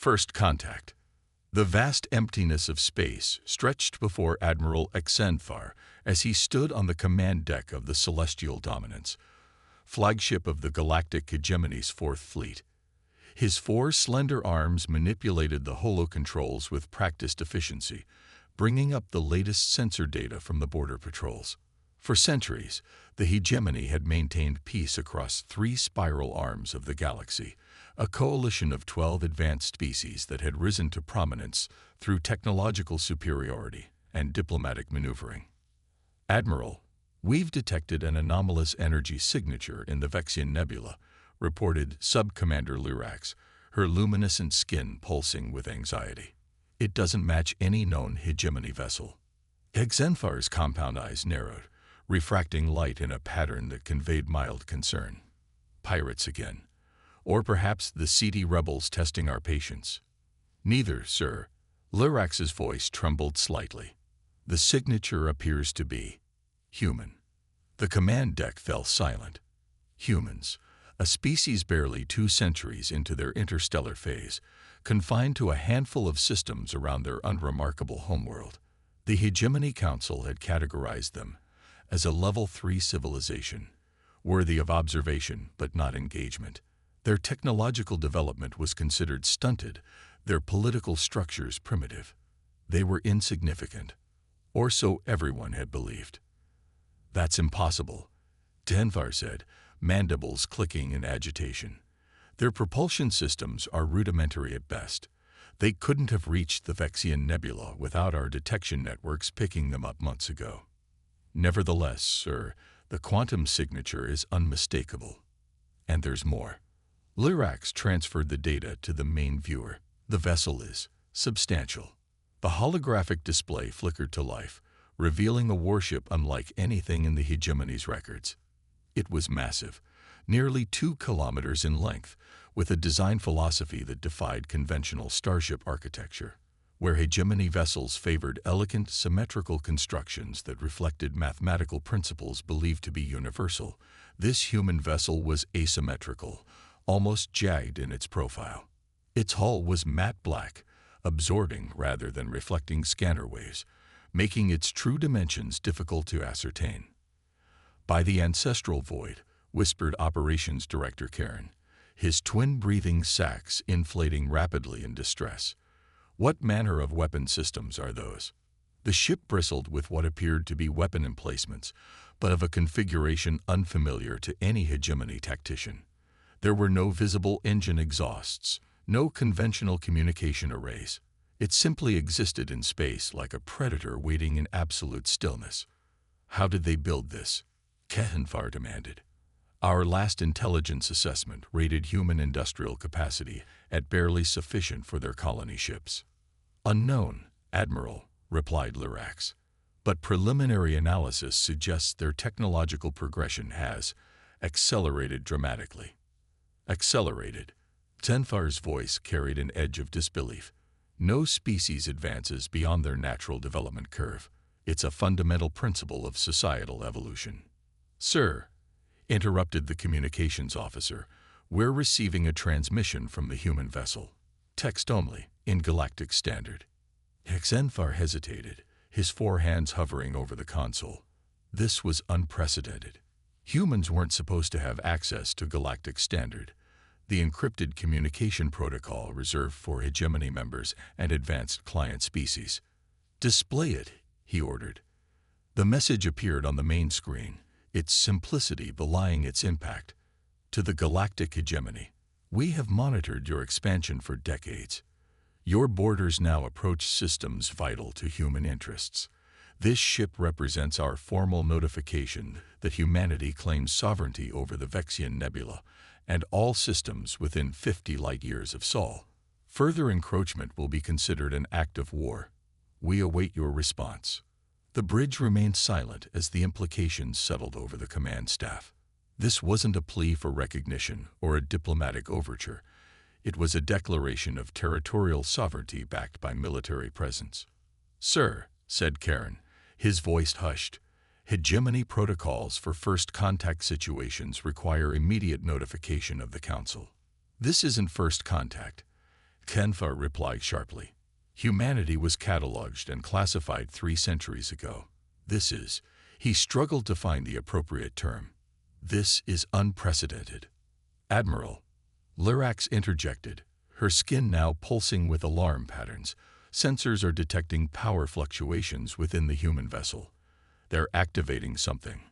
First contact. The vast emptiness of space stretched before Admiral Xenfar as he stood on the command deck of the Celestial Dominance, flagship of the Galactic Hegemony's Fourth Fleet. His four slender arms manipulated the holo-controls with practiced efficiency, bringing up the latest sensor data from the border patrols. For centuries, the hegemony had maintained peace across three spiral arms of the galaxy, a coalition of 12 advanced species that had risen to prominence through technological superiority and diplomatic maneuvering. Admiral, we've detected an anomalous energy signature in the Vexian Nebula, reported Sub-Commander Lyrax, her luminescent skin pulsing with anxiety. It doesn't match any known hegemony vessel. Xenfar's compound eyes narrowed, refracting light in a pattern that conveyed mild concern. Pirates again. Or perhaps the seedy rebels testing our patience. Neither, sir. Lyrax's voice trembled slightly. The signature appears to be human. The command deck fell silent. Humans, a species barely 2 centuries into their interstellar phase, confined to a handful of systems around their unremarkable homeworld. The Hegemony Council had categorized them as a Level 3 civilization, worthy of observation but not engagement. Their technological development was considered stunted, their political structures primitive. They were insignificant, or so everyone had believed. That's impossible, Denvar said, mandibles clicking in agitation. Their propulsion systems are rudimentary at best. They couldn't have reached the Vexian Nebula without our detection networks picking them up months ago. Nevertheless, sir, the quantum signature is unmistakable. And there's more. Lyrax transferred the data to the main viewer. The vessel is substantial. The holographic display flickered to life, revealing a warship unlike anything in the hegemony's records. It was massive, nearly 2 kilometers in length, with a design philosophy that defied conventional starship architecture. Where hegemony vessels favored elegant, symmetrical constructions that reflected mathematical principles believed to be universal, this human vessel was asymmetrical, almost jagged in its profile. Its hull was matte black, absorbing rather than reflecting scanner waves, making its true dimensions difficult to ascertain. By the ancestral void, whispered Operations Director Karen, his twin-breathing sacs inflating rapidly in distress. What manner of weapon systems are those? The ship bristled with what appeared to be weapon emplacements, but of a configuration unfamiliar to any hegemony tactician. There were no visible engine exhausts, no conventional communication arrays. It simply existed in space like a predator waiting in absolute stillness. How did they build this? Kehenfar demanded. Our last intelligence assessment rated human industrial capacity at barely sufficient for their colony ships. Unknown, Admiral, replied Lyrax, but preliminary analysis suggests their technological progression has accelerated dramatically. Accelerated. Tenfar's voice carried an edge of disbelief. No species advances beyond their natural development curve. It's a fundamental principle of societal evolution. Sir, interrupted the communications officer, we're receiving a transmission from the human vessel. Text only, in Galactic Standard. Xenfar hesitated, his 4 hands hovering over the console. This was unprecedented. Humans weren't supposed to have access to Galactic Standard, the encrypted communication protocol reserved for hegemony members and advanced client species. Display it, he ordered. The message appeared on the main screen, its simplicity belying its impact. To the Galactic Hegemony, we have monitored your expansion for decades. Your borders now approach systems vital to human interests. This ship represents our formal notification that humanity claims sovereignty over the Vexian Nebula and all systems within 50 light-years of Sol. Further encroachment will be considered an act of war. We await your response. The bridge remained silent as the implications settled over the command staff. This wasn't a plea for recognition or a diplomatic overture. It was a declaration of territorial sovereignty backed by military presence. Sir, said Karen, his voice hushed, hegemony protocols for first contact situations require immediate notification of the Council. This isn't first contact. Kenfar replied sharply. Humanity was cataloged and classified 3 centuries ago. This is, he struggled to find the appropriate term. This is unprecedented. Admiral, Lyrax interjected, her skin now pulsing with alarm patterns. Sensors are detecting power fluctuations within the human vessel. They're activating something.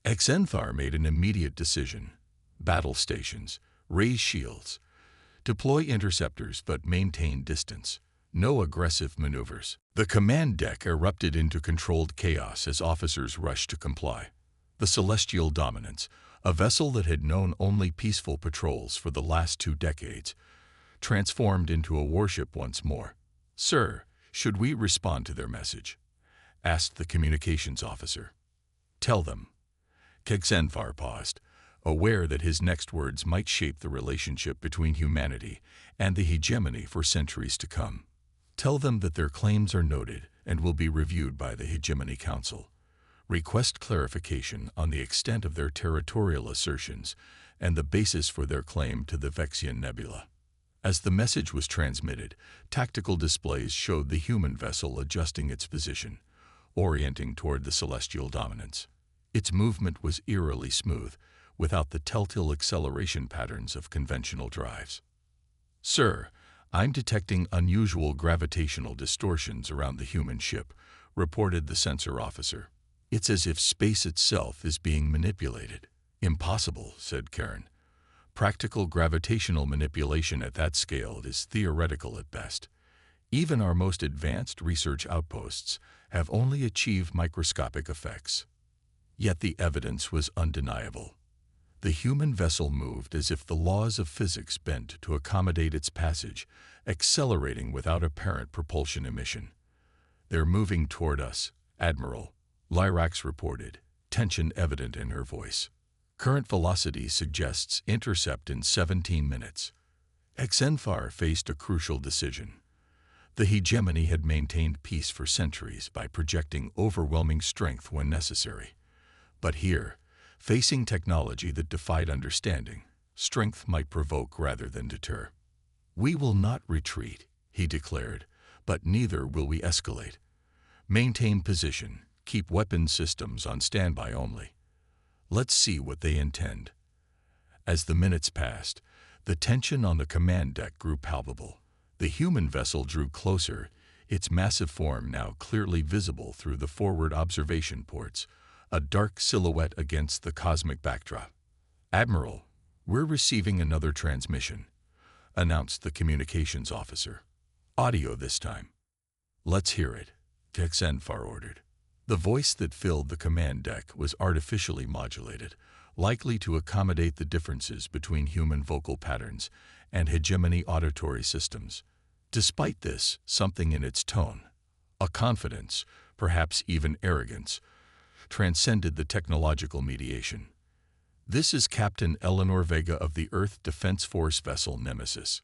Xenthar made an immediate decision. Battle stations, raise shields, deploy interceptors but maintain distance. No aggressive maneuvers. The command deck erupted into controlled chaos as officers rushed to comply. The Celestial Dominance, a vessel that had known only peaceful patrols for the last 2 decades, transformed into a warship once more. Sir, should we respond to their message? Asked the communications officer. Tell them. Xenthar paused, aware that his next words might shape the relationship between humanity and the hegemony for centuries to come. Tell them that their claims are noted and will be reviewed by the Hegemony Council. Request clarification on the extent of their territorial assertions and the basis for their claim to the Vexian Nebula. As the message was transmitted, tactical displays showed the human vessel adjusting its position, orienting toward the Celestial Dominance. Its movement was eerily smooth, without the telltale acceleration patterns of conventional drives. Sir, I'm detecting unusual gravitational distortions around the human ship, reported the sensor officer. It's as if space itself is being manipulated. Impossible, said Karen. Practical gravitational manipulation at that scale is theoretical at best. Even our most advanced research outposts have only achieved microscopic effects. Yet the evidence was undeniable. The human vessel moved as if the laws of physics bent to accommodate its passage, accelerating without apparent propulsion emission. They're moving toward us, Admiral, Lyrax reported, tension evident in her voice. Current velocity suggests intercept in 17 minutes. Xenthar faced a crucial decision. The hegemony had maintained peace for centuries by projecting overwhelming strength when necessary. But here, facing technology that defied understanding, strength might provoke rather than deter. We will not retreat, he declared, but neither will we escalate. Maintain position, keep weapon systems on standby only. Let's see what they intend. As the minutes passed, the tension on the command deck grew palpable. The human vessel drew closer, its massive form now clearly visible through the forward observation ports, a dark silhouette against the cosmic backdrop. Admiral, we're receiving another transmission, announced the communications officer. Audio this time. Let's hear it, Xenthar ordered. The voice that filled the command deck was artificially modulated, likely to accommodate the differences between human vocal patterns and hegemony auditory systems. Despite this, something in its tone, a confidence, perhaps even arrogance, transcended the technological mediation. This is Captain Eleanor Vega of the Earth Defense Force vessel Nemesis.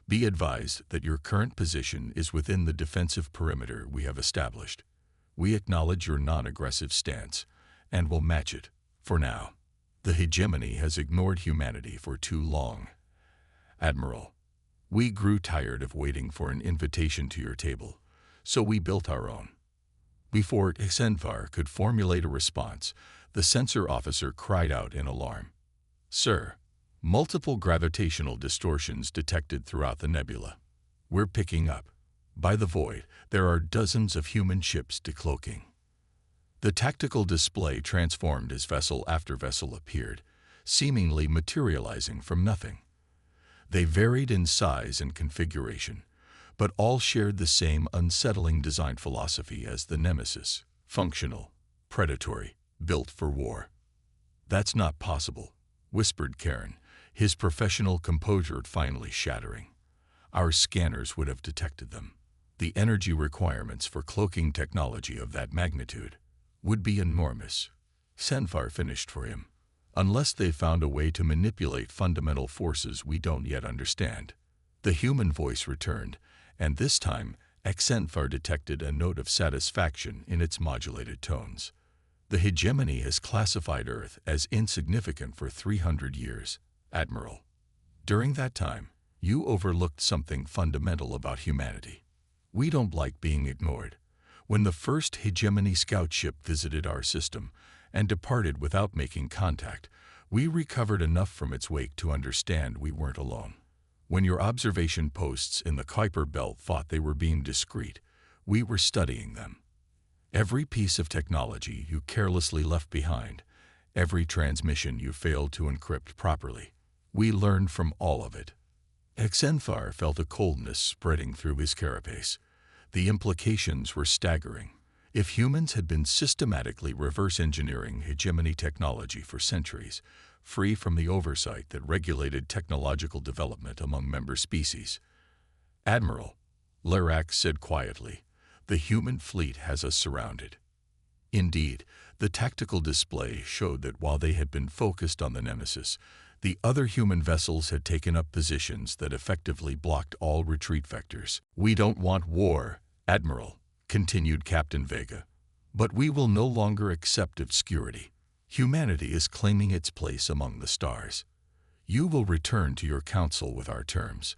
Be advised that your current position is within the defensive perimeter we have established. We acknowledge your non-aggressive stance and will match it, for now. The hegemony has ignored humanity for too long. Admiral, we grew tired of waiting for an invitation to your table, so we built our own. Before Xenthar could formulate a response, the sensor officer cried out in alarm. Sir, multiple gravitational distortions detected throughout the nebula. We're picking up. By the void, there are dozens of human ships decloaking. The tactical display transformed as vessel after vessel appeared, seemingly materializing from nothing. They varied in size and configuration, but all shared the same unsettling design philosophy as the Nemesis: functional, predatory, built for war. That's not possible, whispered Karen, his professional composure finally shattering. Our scanners would have detected them. The energy requirements for cloaking technology of that magnitude would be enormous. Xenthar finished for him. Unless they found a way to manipulate fundamental forces we don't yet understand. The human voice returned, and this time Xenthar detected a note of satisfaction in its modulated tones. The hegemony has classified Earth as insignificant for 300 years, Admiral. During that time, You overlooked something fundamental about humanity. We don't like being ignored. When the first hegemony scout ship visited our system and departed without making contact, we recovered enough from its wake to understand we weren't alone. When your observation posts in the Kuiper Belt thought they were being discreet, we were studying them. Every piece of technology you carelessly left behind, every transmission you failed to encrypt properly, we learned from all of it. Xenfar felt a coldness spreading through his carapace. The implications were staggering. If humans had been systematically reverse engineering hegemony technology for centuries, free from the oversight that regulated technological development among member species. Admiral, Lyrax said quietly, the human fleet has us surrounded. Indeed, the tactical display showed that while they had been focused on the Nemesis, the other human vessels had taken up positions that effectively blocked all retreat vectors. We don't want war, Admiral, continued Captain Vega, but we will no longer accept obscurity. Humanity is claiming its place among the stars. You will return to your council with our terms: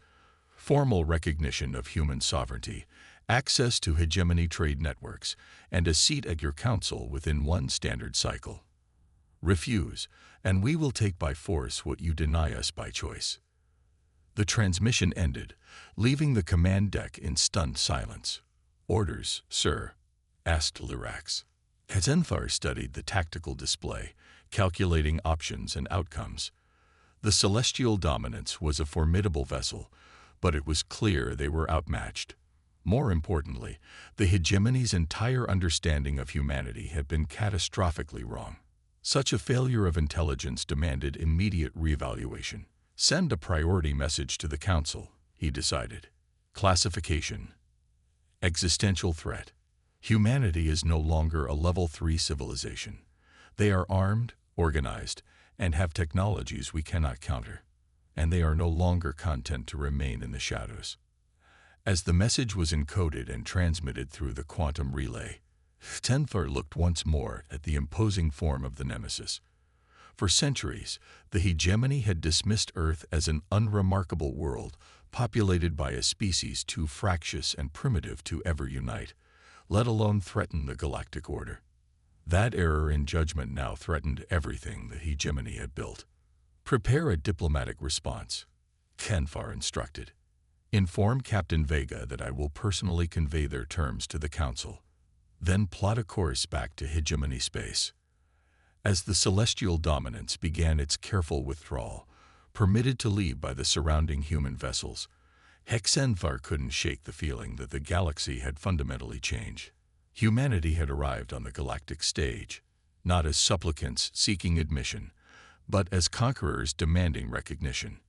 formal recognition of human sovereignty, access to hegemony trade networks, and a seat at your council within one standard cycle. Refuse, and we will take by force what you deny us by choice. The transmission ended, leaving the command deck in stunned silence. Orders, sir? Asked Lyrax. Xenfar studied the tactical display, calculating options and outcomes. The Celestial Dominance was a formidable vessel, but it was clear they were outmatched. More importantly, the hegemony's entire understanding of humanity had been catastrophically wrong. Such a failure of intelligence demanded immediate reevaluation. Send a priority message to the Council, he decided. Classification. Existential threat. Humanity is no longer a Level 3 civilization. They are armed, organized, and have technologies we cannot counter. And they are no longer content to remain in the shadows. As the message was encoded and transmitted through the quantum relay, Xenfar looked once more at the imposing form of the Nemesis. For centuries, the hegemony had dismissed Earth as an unremarkable world populated by a species too fractious and primitive to ever unite, let alone threaten the galactic order. That error in judgment now threatened everything the hegemony had built. Prepare a diplomatic response, Xenfar instructed. Inform Captain Vega that I will personally convey their terms to the Council. Then plot a course back to hegemony space. As the Celestial Dominance began its careful withdrawal, permitted to leave by the surrounding human vessels, Xenfar couldn't shake the feeling that the galaxy had fundamentally changed. Humanity had arrived on the galactic stage, not as supplicants seeking admission, but as conquerors demanding recognition.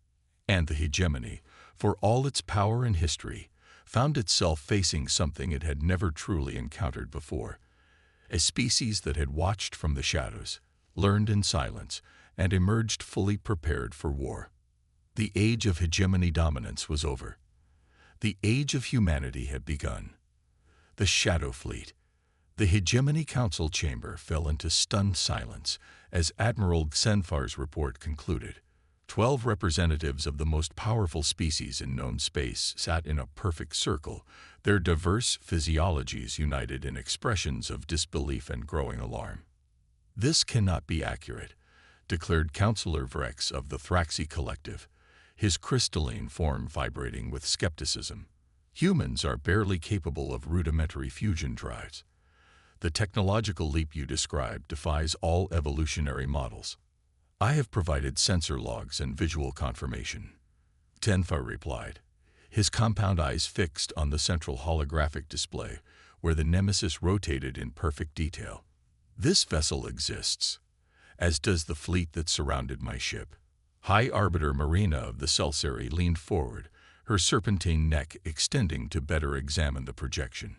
And the hegemony, for all its power and history, found itself facing something it had never truly encountered before: a species that had watched from the shadows, learned in silence, and emerged fully prepared for war. The age of hegemony dominance was over. The age of humanity had begun. The Shadow Fleet. The Hegemony Council chamber fell into stunned silence as Admiral Xenfar's report concluded. 12 representatives of the most powerful species in known space sat in a perfect circle, their diverse physiologies united in expressions of disbelief and growing alarm. This cannot be accurate, declared Councillor Vrex of the Thraxi Collective, his crystalline form vibrating with skepticism. Humans are barely capable of rudimentary fusion drives. The technological leap you described defies all evolutionary models. I have provided sensor logs and visual confirmation, Xenfar replied, his compound eyes fixed on the central holographic display where the Nemesis rotated in perfect detail. This vessel exists, as does the fleet that surrounded my ship. High Arbiter Marina of the Celsari leaned forward, her serpentine neck extending to better examine the projection.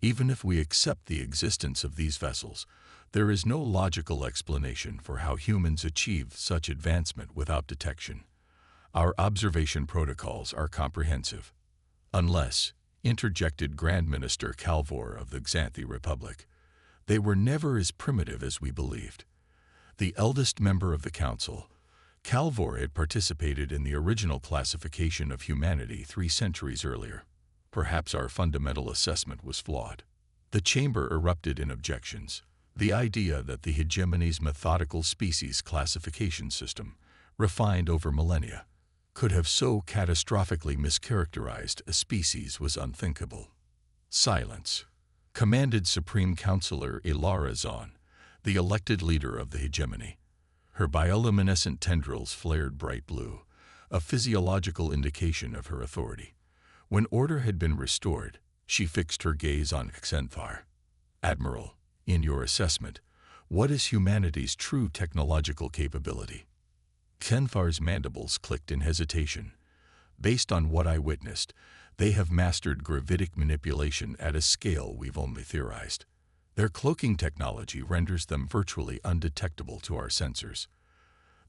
Even if we accept the existence of these vessels, there is no logical explanation for how humans achieved such advancement without detection. Our observation protocols are comprehensive. Unless, interjected Grand Minister Calvor of the Xanthi Republic, they were never as primitive as we believed. The eldest member of the Council, Calvor had participated in the original classification of humanity 3 centuries earlier. Perhaps our fundamental assessment was flawed. The chamber erupted in objections. The idea that the hegemony's methodical species classification system, refined over millennia, could have so catastrophically mischaracterized a species was unthinkable. Silence, commanded Supreme Counselor Ilara Zahn, the elected leader of the hegemony. Her bioluminescent tendrils flared bright blue, a physiological indication of her authority. When order had been restored, she fixed her gaze on Xenfar. Admiral, in your assessment, what is humanity's true technological capability? Xenfar's mandibles clicked in hesitation. Based on what I witnessed, they have mastered gravitic manipulation at a scale we've only theorized. Their cloaking technology renders them virtually undetectable to our sensors.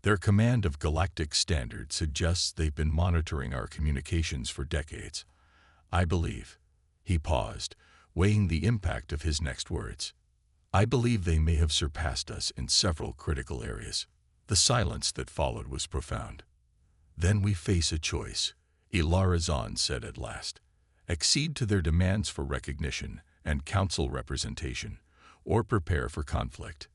Their command of galactic standards suggests they've been monitoring our communications for decades. I believe. He paused, weighing the impact of his next words. I believe they may have surpassed us in several critical areas. The silence that followed was profound. Then we face a choice, Ilara Zahn said at last. Accede to their demands for recognition and council representation, or prepare for conflict.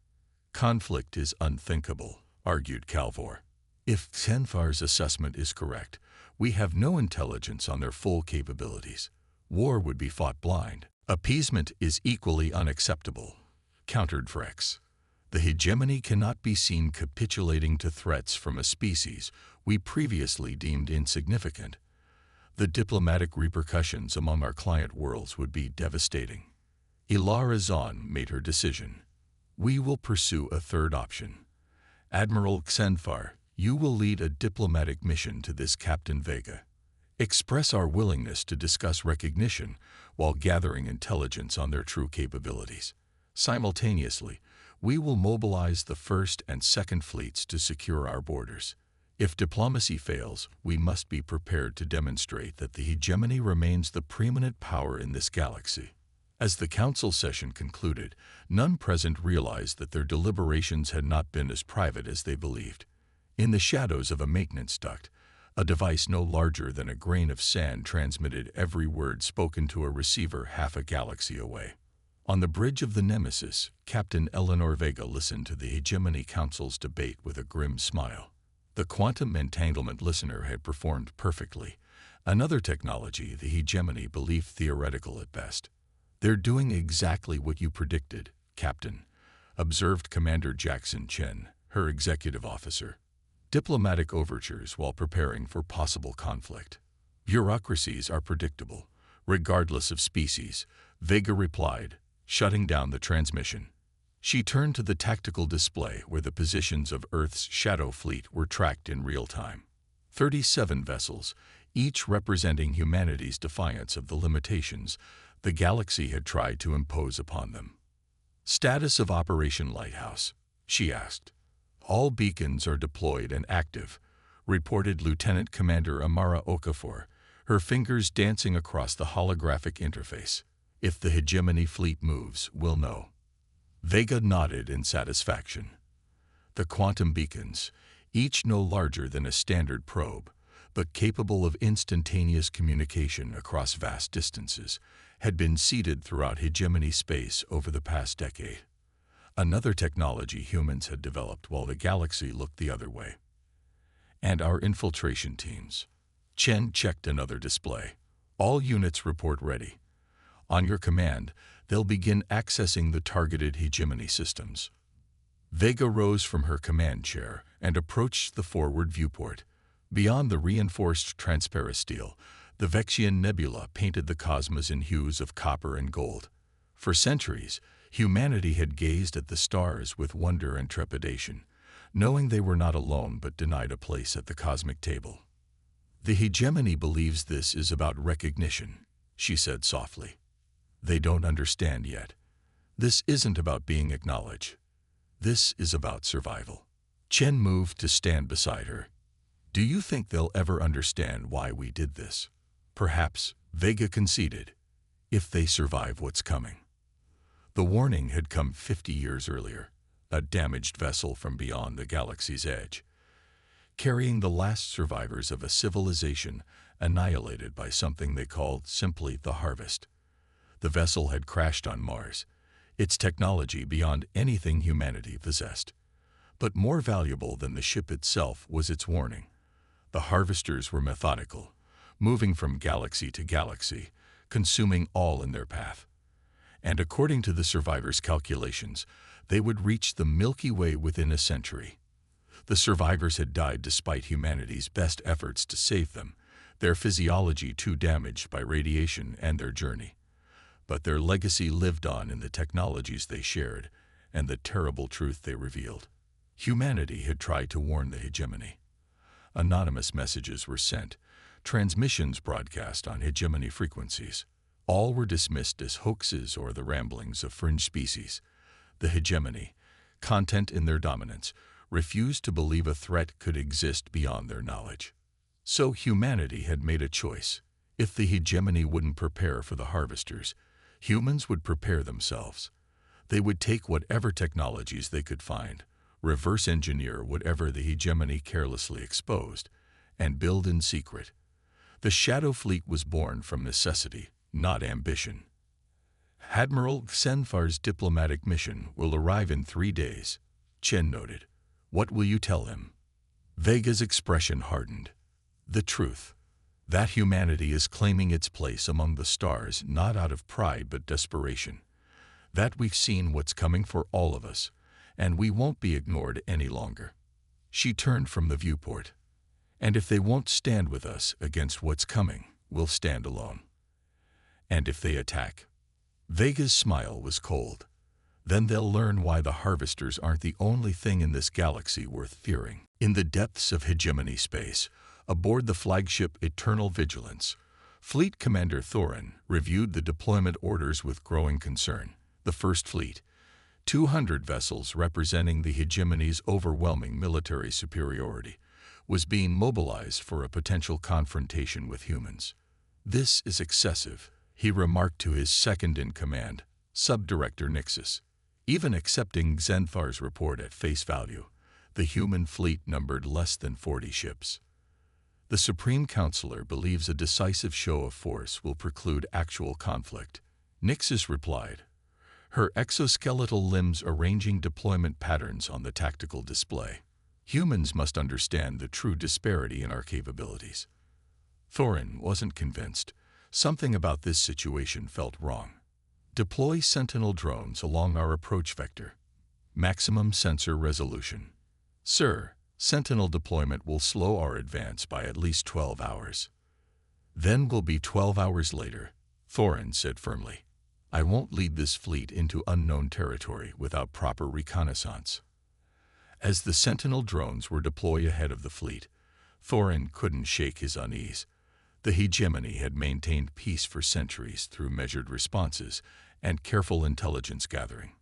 Conflict is unthinkable, argued Calvor. If Xenfar's assessment is correct, we have no intelligence on their full capabilities. War would be fought blind. Appeasement is equally unacceptable, countered Frex. The hegemony cannot be seen capitulating to threats from a species we previously deemed insignificant. The diplomatic repercussions among our client worlds would be devastating. Ilara Zahn made her decision. We will pursue a third option. Admiral Xenfar, you will lead a diplomatic mission to this Captain Vega. Express our willingness to discuss recognition while gathering intelligence on their true capabilities. Simultaneously, we will mobilize the first and second fleets to secure our borders. If diplomacy fails, we must be prepared to demonstrate that the hegemony remains the preeminent power in this galaxy. As the council session concluded, none present realized that their deliberations had not been as private as they believed. In the shadows of a maintenance duct, a device no larger than a grain of sand transmitted every word spoken to a receiver half a galaxy away. On the bridge of the Nemesis, Captain Eleanor Vega listened to the Hegemony Council's debate with a grim smile. The quantum entanglement listener had performed perfectly, another technology the Hegemony believed theoretical at best. They're doing exactly what you predicted, Captain, observed Commander Jackson Chen, her executive officer. Diplomatic overtures while preparing for possible conflict. Bureaucracies are predictable, regardless of species, Vega replied, shutting down the transmission. She turned to the tactical display where the positions of Earth's Shadow Fleet were tracked in real time. 37 vessels, each representing humanity's defiance of the limitations the galaxy had tried to impose upon them. Status of Operation Lighthouse, she asked. All beacons are deployed and active, reported Lieutenant Commander Amara Okafor, her fingers dancing across the holographic interface. If the Hegemony fleet moves, we'll know. Vega nodded in satisfaction. The quantum beacons, each no larger than a standard probe, but capable of instantaneous communication across vast distances, had been seeded throughout Hegemony space over the past decade. Another technology humans had developed while the galaxy looked the other way. And our infiltration teams. Chen checked another display. All units report ready. On your command, they'll begin accessing the targeted Hegemony systems. Vega rose from her command chair and approached the forward viewport. Beyond the reinforced transparasteel, the Vexian nebula painted the cosmos in hues of copper and gold. For centuries, humanity had gazed at the stars with wonder and trepidation, knowing they were not alone but denied a place at the cosmic table. The Hegemony believes this is about recognition, she said softly. They don't understand yet. This isn't about being acknowledged. This is about survival. Chen moved to stand beside her. Do you think they'll ever understand why we did this? Perhaps, Vega conceded, if they survive what's coming. The warning had come 50 years earlier, a damaged vessel from beyond the galaxy's edge. carrying the last survivors of a civilization annihilated by something they called simply the Harvest. The vessel had crashed on Mars, its technology beyond anything humanity possessed. But more valuable than the ship itself was its warning. The harvesters were methodical, moving from galaxy to galaxy, consuming all in their path. And according to the survivors' calculations, they would reach the Milky Way within a century. The survivors had died despite humanity's best efforts to save them, their physiology too damaged by radiation and their journey. But their legacy lived on in the technologies they shared and the terrible truth they revealed. Humanity had tried to warn the hegemony. Anonymous messages were sent, transmissions broadcast on hegemony frequencies. All were dismissed as hoaxes or the ramblings of fringe species. The hegemony, content in their dominance, refused to believe a threat could exist beyond their knowledge. So humanity had made a choice. If the hegemony wouldn't prepare for the harvesters, humans would prepare themselves. They would take whatever technologies they could find, reverse engineer whatever the hegemony carelessly exposed, and build in secret. The Shadow Fleet was born from necessity, not ambition. Admiral Xenfar's diplomatic mission will arrive in 3 days, Chen noted. What will you tell him? Vega's expression hardened. The truth. That humanity is claiming its place among the stars not out of pride but desperation. That we've seen what's coming for all of us, and we won't be ignored any longer. She turned from the viewport. And if they won't stand with us against what's coming, we'll stand alone. And if they attack? Vega's smile was cold. Then they'll learn why the harvesters aren't the only thing in this galaxy worth fearing. In the depths of hegemony space, aboard the flagship Eternal Vigilance, Fleet Commander Thorin reviewed the deployment orders with growing concern. The First Fleet, 200 vessels representing the hegemony's overwhelming military superiority, was being mobilized for a potential confrontation with humans. This is excessive, he remarked to his second-in-command, Subdirector Nixus. Even accepting Xenfar's report at face value, the human fleet numbered less than 40 ships. The Supreme Counselor believes a decisive show of force will preclude actual conflict. Nixus replied, her exoskeletal limbs arranging deployment patterns on the tactical display. Humans must understand the true disparity in our capabilities. Thorin wasn't convinced. Something about this situation felt wrong. Deploy Sentinel drones along our approach vector. Maximum sensor resolution. Sir, Sentinel deployment will slow our advance by at least 12 hours. Then will be 12 hours later, Thorin said firmly. I won't lead this fleet into unknown territory without proper reconnaissance. As the Sentinel drones were deployed ahead of the fleet, Thorin couldn't shake his unease. The hegemony had maintained peace for centuries through measured responses and careful intelligence gathering.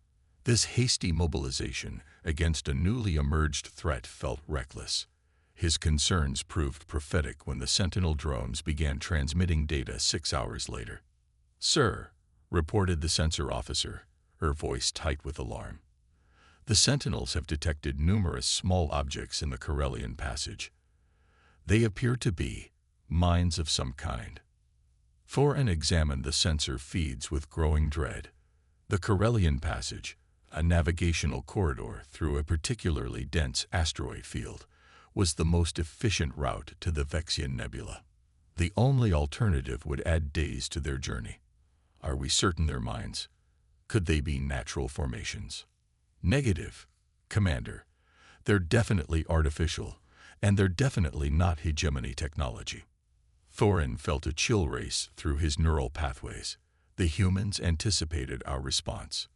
This hasty mobilization against a newly emerged threat felt reckless. His concerns proved prophetic when the Sentinel drones began transmitting data 6 hours later. Sir, reported the sensor officer, her voice tight with alarm. The Sentinels have detected numerous small objects in the Corellian passage. They appear to be mines of some kind. Thorin examined the sensor feeds with growing dread. The Corellian passage, a navigational corridor through a particularly dense asteroid field, was the most efficient route to the Vexian Nebula. The only alternative would add days to their journey. Are we certain they're mines? Could they be natural formations? Negative, Commander. They're definitely artificial, and they're definitely not hegemony technology. Thorin felt a chill race through his neural pathways. The humans anticipated our response.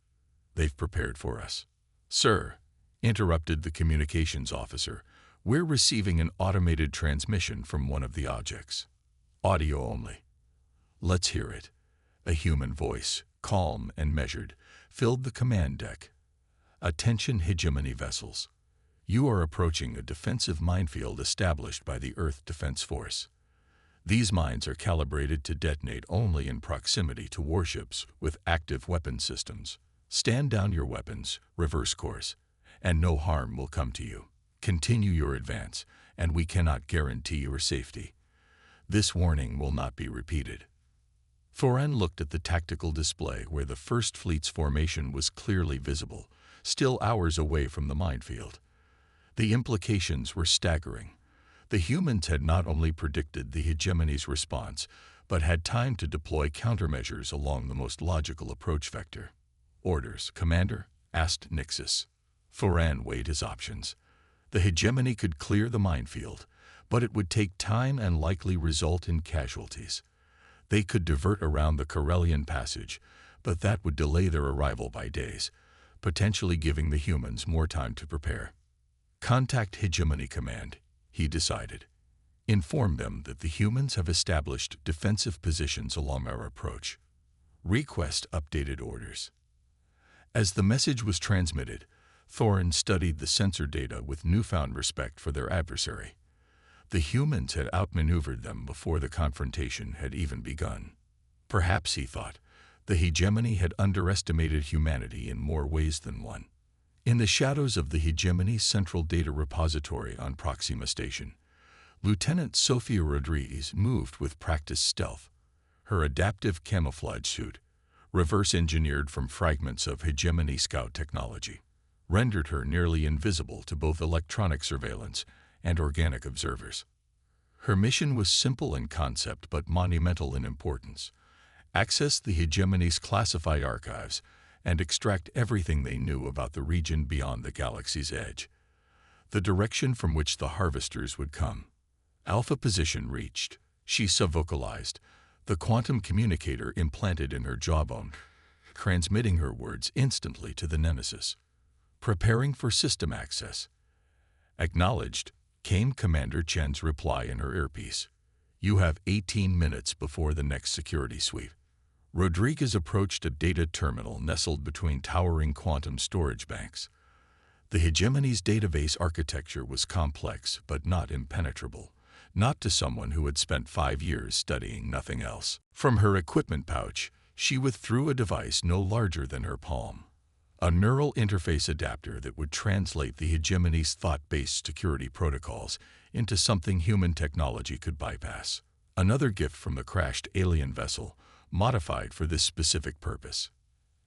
They've prepared for us. Sir, interrupted the communications officer, we're receiving an automated transmission from one of the objects. Audio only. Let's hear it. A human voice, calm and measured, filled the command deck. Attention hegemony vessels. You are approaching a defensive minefield established by the Earth Defense Force. These mines are calibrated to detonate only in proximity to warships with active weapon systems. Stand down your weapons, reverse course, and no harm will come to you. Continue your advance, and we cannot guarantee your safety. This warning will not be repeated." Thorin looked at the tactical display where the First Fleet's formation was clearly visible, still hours away from the minefield. The implications were staggering. The humans had not only predicted the hegemony's response, but had time to deploy countermeasures along the most logical approach vector. "Orders, Commander?" asked Nixus. Thorin weighed his options. The hegemony could clear the minefield, but it would take time and likely result in casualties. They could divert around the Corellian Passage, but that would delay their arrival by days, potentially giving the humans more time to prepare. "Contact Hegemony Command," he decided. "Inform them that the humans have established defensive positions along our approach. Request updated orders." As the message was transmitted, Thorin studied the sensor data with newfound respect for their adversary. The humans had outmaneuvered them before the confrontation had even begun. Perhaps, he thought, the hegemony had underestimated humanity in more ways than one. In the shadows of the hegemony's central data repository on Proxima Station, Lieutenant Sofia Rodriguez moved with practiced stealth. Her adaptive camouflage suit, reverse-engineered from fragments of hegemony scout technology, rendered her nearly invisible to both electronic surveillance and organic observers. Her mission was simple in concept but monumental in importance: access the hegemony's classified archives and extract everything they knew about the region beyond the galaxy's edge. The direction from which the harvesters would come. Alpha position reached, she subvocalized, the quantum communicator implanted in her jawbone, transmitting her words instantly to the Nemesis. "Preparing for system access." "Acknowledged," came Commander Chen's reply in her earpiece. "You have 18 minutes before the next security sweep." Rodriguez approached a data terminal nestled between towering quantum storage banks. The hegemony's database architecture was complex but not impenetrable, not to someone who had spent 5 years studying nothing else. From her equipment pouch, she withdrew a device no larger than her palm. A neural interface adapter that would translate the hegemony's thought-based security protocols into something human technology could bypass. Another gift from the crashed alien vessel, modified for this specific purpose.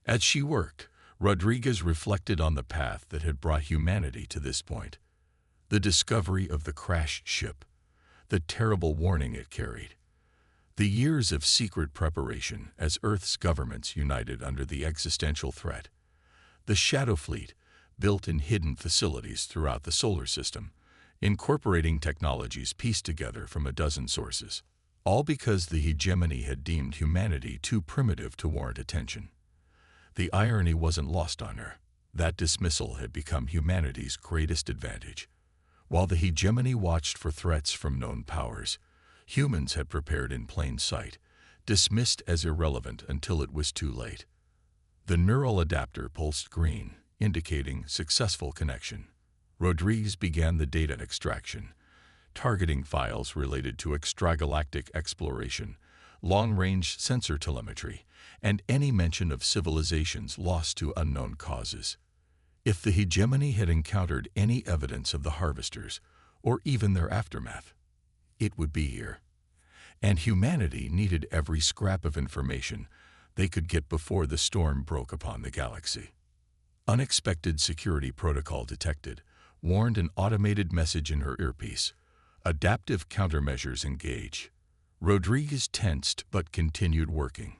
As she worked, Rodriguez reflected on the path that had brought humanity to this point. The discovery of the crashed ship, the terrible warning it carried, the years of secret preparation as Earth's governments united under the existential threat, the Shadow Fleet, built in hidden facilities throughout the solar system, incorporating technologies pieced together from a dozen sources, all because the hegemony had deemed humanity too primitive to warrant attention. The irony wasn't lost on her. That dismissal had become humanity's greatest advantage. While the hegemony watched for threats from known powers, humans had prepared in plain sight, dismissed as irrelevant until it was too late. The neural adapter pulsed green, indicating successful connection. Rodriguez began the data extraction, targeting files related to extragalactic exploration, long-range sensor telemetry, and any mention of civilizations lost to unknown causes. If the hegemony had encountered any evidence of the harvesters, or even their aftermath, it would be here. And humanity needed every scrap of information they could get before the storm broke upon the galaxy. Unexpected security protocol detected, warned an automated message in her earpiece. Adaptive countermeasures engage. Rodriguez tensed but continued working.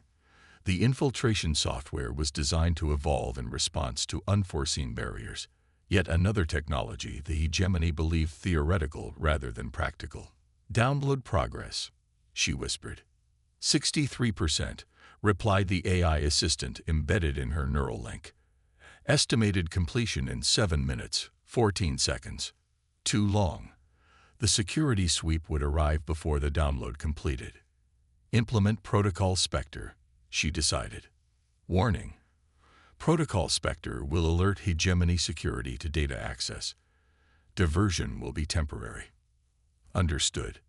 The infiltration software was designed to evolve in response to unforeseen barriers. Yet another technology the hegemony believed theoretical rather than practical. "Download progress," she whispered. 63%, replied the AI assistant embedded in her neural link. Estimated completion in 7 minutes, 14 seconds. Too long. The security sweep would arrive before the download completed. Implement Protocol Spectre, she decided. Warning. Protocol Spectre will alert hegemony security to data access. Diversion will be temporary. Understood.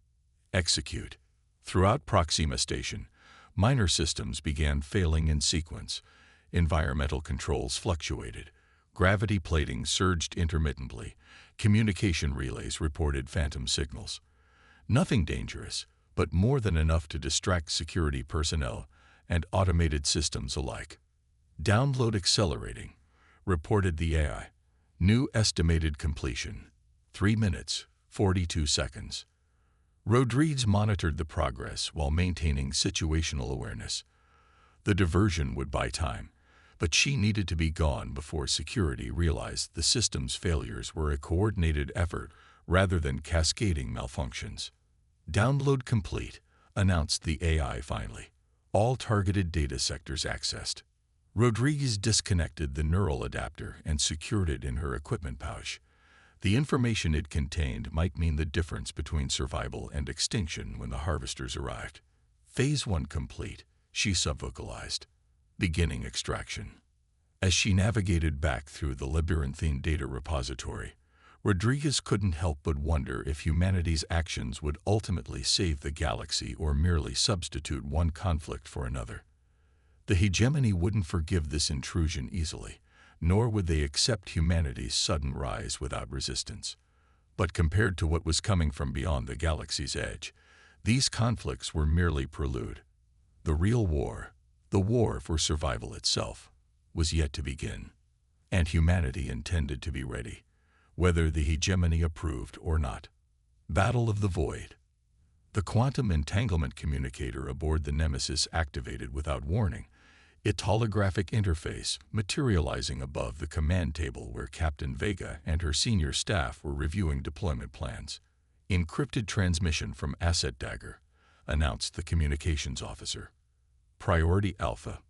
Execute. Throughout Proxima Station, minor systems began failing in sequence. Environmental controls fluctuated. Gravity plating surged intermittently. Communication relays reported phantom signals. Nothing dangerous, but more than enough to distract security personnel and automated systems alike. Download accelerating, reported the AI. New estimated completion, 3 minutes, 42 seconds. Rodriguez monitored the progress while maintaining situational awareness. The diversion would buy time, but she needed to be gone before security realized the system's failures were a coordinated effort rather than cascading malfunctions. Download complete, announced the AI finally. All targeted data sectors accessed. Rodriguez disconnected the neural adapter and secured it in her equipment pouch. The information it contained might mean the difference between survival and extinction when the harvesters arrived. Phase 1 complete, she subvocalized. Beginning extraction. As she navigated back through the labyrinthine data repository, Rodriguez couldn't help but wonder if humanity's actions would ultimately save the galaxy or merely substitute one conflict for another. The hegemony wouldn't forgive this intrusion easily, nor would they accept humanity's sudden rise without resistance. But compared to what was coming from beyond the galaxy's edge, these conflicts were merely prelude. The real war, the war for survival itself, was yet to begin, and humanity intended to be ready, whether the hegemony approved or not. Battle of the Void. The quantum entanglement communicator aboard the Nemesis activated without warning, its holographic interface materializing above the command table where Captain Vega and her senior staff were reviewing deployment plans. Encrypted transmission from Asset Dagger, announced the communications officer. Priority Alpha.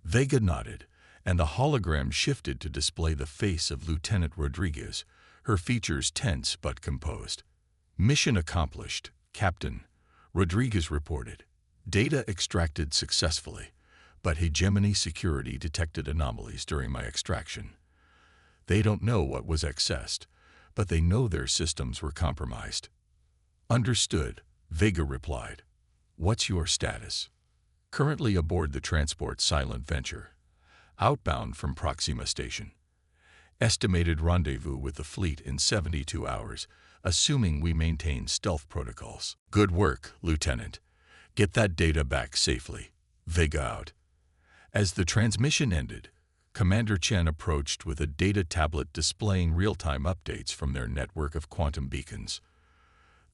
Vega nodded, and the hologram shifted to display the face of Lieutenant Rodriguez, her features tense but composed. Mission accomplished, Captain, Rodriguez reported. Data extracted successfully, but hegemony security detected anomalies during my extraction. They don't know what was accessed, but they know their systems were compromised. Understood, Vega replied. What's your status? Currently aboard the transport Silent Venture, outbound from Proxima Station. Estimated rendezvous with the fleet in 72 hours, assuming we maintain stealth protocols. Good work, Lieutenant. Get that data back safely. Vega out. As the transmission ended, Commander Chen approached with a data tablet displaying real-time updates from their network of quantum beacons.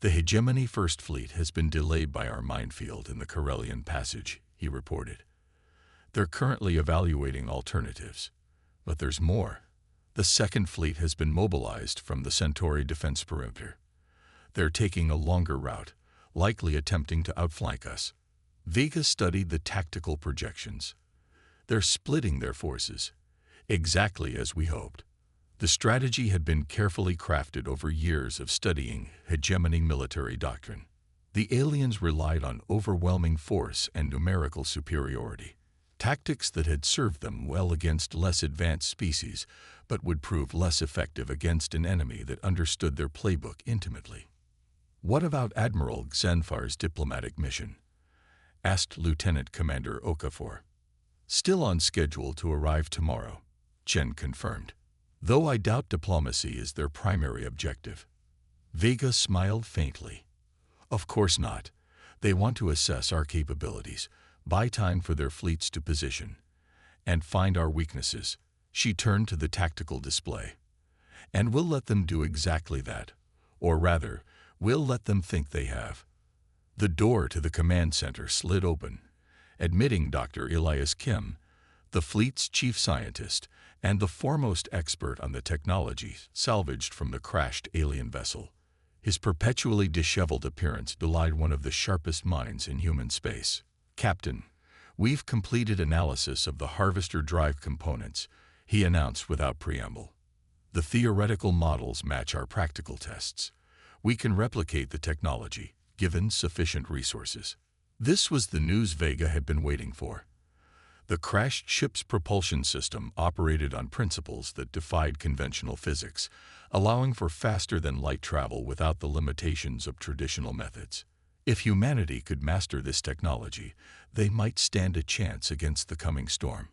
The Hegemony First Fleet has been delayed by our minefield in the Corellian Passage, he reported. They're currently evaluating alternatives. But there's more. The Second Fleet has been mobilized from the Centauri defense perimeter. They're taking a longer route, likely attempting to outflank us. Vega studied the tactical projections. They're splitting their forces, exactly as we hoped. The strategy had been carefully crafted over years of studying hegemony military doctrine. The aliens relied on overwhelming force and numerical superiority, tactics that had served them well against less advanced species, but would prove less effective against an enemy that understood their playbook intimately. What about Admiral Xanfar's diplomatic mission? Asked Lieutenant Commander Okafor. Still on schedule to arrive tomorrow, Chen confirmed. Though I doubt diplomacy is their primary objective. Vega smiled faintly. Of course not. They want to assess our capabilities, buy time for their fleets to position, and find our weaknesses. She turned to the tactical display. And we'll let them do exactly that. Or rather, we'll let them think they have. The door to the command center slid open, admitting Dr. Elias Kim, the fleet's chief scientist and the foremost expert on the technology salvaged from the crashed alien vessel. His perpetually disheveled appearance belied one of the sharpest minds in human space. Captain, we've completed analysis of the harvester drive components, he announced without preamble. The theoretical models match our practical tests. We can replicate the technology, given sufficient resources. This was the news Vega had been waiting for. The crashed ship's propulsion system operated on principles that defied conventional physics, allowing for faster-than-light travel without the limitations of traditional methods. If humanity could master this technology, they might stand a chance against the coming storm.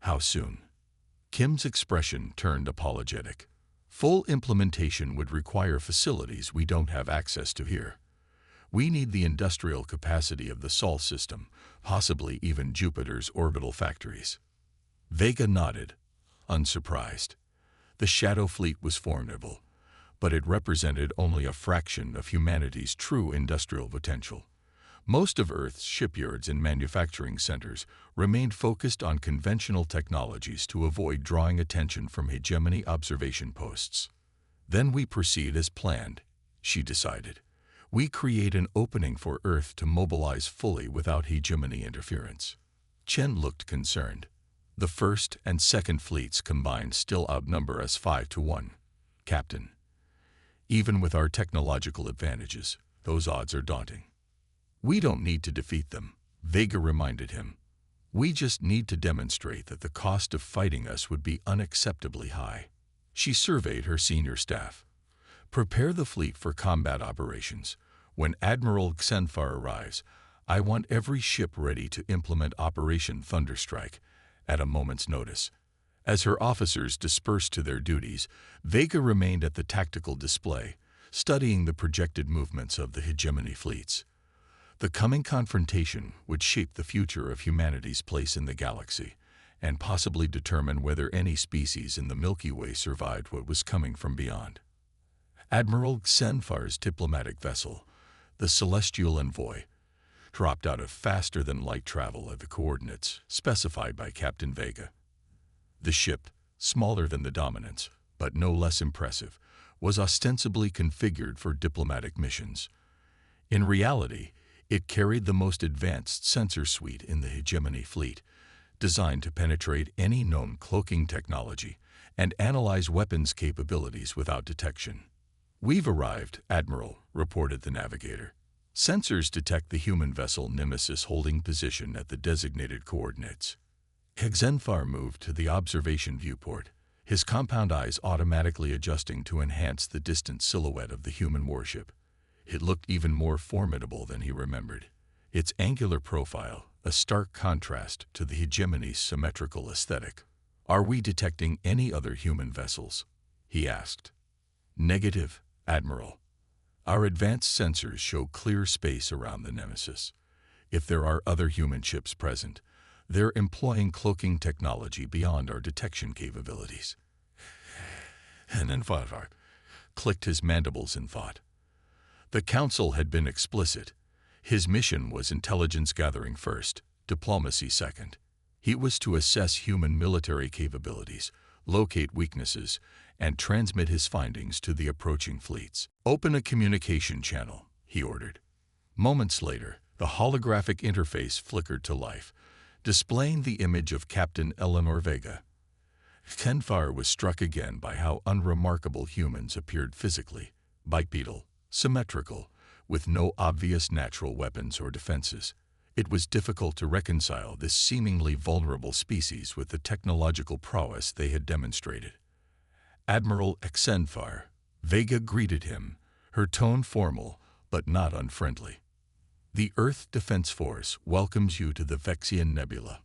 How soon? Kim's expression turned apologetic. Full implementation would require facilities we don't have access to here. We need the industrial capacity of the Sol system, possibly even Jupiter's orbital factories. Vega nodded, unsurprised. The Shadow Fleet was formidable, but it represented only a fraction of humanity's true industrial potential. Most of Earth's shipyards and manufacturing centers remained focused on conventional technologies to avoid drawing attention from hegemony observation posts. Then we proceed as planned, she decided. We create an opening for Earth to mobilize fully without hegemony interference. Chen looked concerned. The first and second fleets combined still outnumber us 5-1. Captain. Even with our technological advantages, those odds are daunting. We don't need to defeat them, Vega reminded him. We just need to demonstrate that the cost of fighting us would be unacceptably high. She surveyed her senior staff. Prepare the fleet for combat operations. When Admiral Xenfar arrives, I want every ship ready to implement Operation Thunderstrike at a moment's notice. As her officers dispersed to their duties, Vega remained at the tactical display, studying the projected movements of the hegemony fleets. The coming confrontation would shape the future of humanity's place in the galaxy, and possibly determine whether any species in the Milky Way survived what was coming from beyond. Admiral Xenfar's diplomatic vessel, the Celestial Envoy, dropped out of faster-than-light travel at the coordinates specified by Captain Vega. The ship, smaller than the Dominance, but no less impressive, was ostensibly configured for diplomatic missions. In reality, it carried the most advanced sensor suite in the hegemony fleet, designed to penetrate any known cloaking technology and analyze weapons capabilities without detection. We've arrived, Admiral, reported the navigator. Sensors detect the human vessel Nemesis holding position at the designated coordinates. Xenfar moved to the observation viewport, his compound eyes automatically adjusting to enhance the distant silhouette of the human warship. It looked even more formidable than he remembered. Its angular profile, a stark contrast to the hegemony's symmetrical aesthetic. Are we detecting any other human vessels? He asked. Negative, Admiral. Our advanced sensors show clear space around the Nemesis. If there are other human ships present, they're employing cloaking technology beyond our detection capabilities. And then Farvar clicked his mandibles in thought. The Council had been explicit. His mission was intelligence gathering first, diplomacy second. He was to assess human military capabilities, locate weaknesses, and transmit his findings to the approaching fleets. Open a communication channel, he ordered. Moments later, the holographic interface flickered to life, displaying the image of Captain Eleanor Vega. Xenfar was struck again by how unremarkable humans appeared physically, bipedal, symmetrical, with no obvious natural weapons or defenses. It was difficult to reconcile this seemingly vulnerable species with the technological prowess they had demonstrated. Admiral Xenfar, Vega greeted him, her tone formal but not unfriendly. The Earth Defense Force welcomes you to the Vexian Nebula.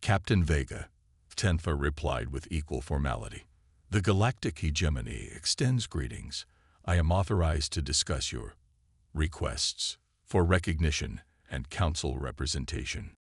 Captain Vega, Xenfar replied with equal formality. The Galactic Hegemony extends greetings. I am authorized to discuss your requests for recognition and council representation.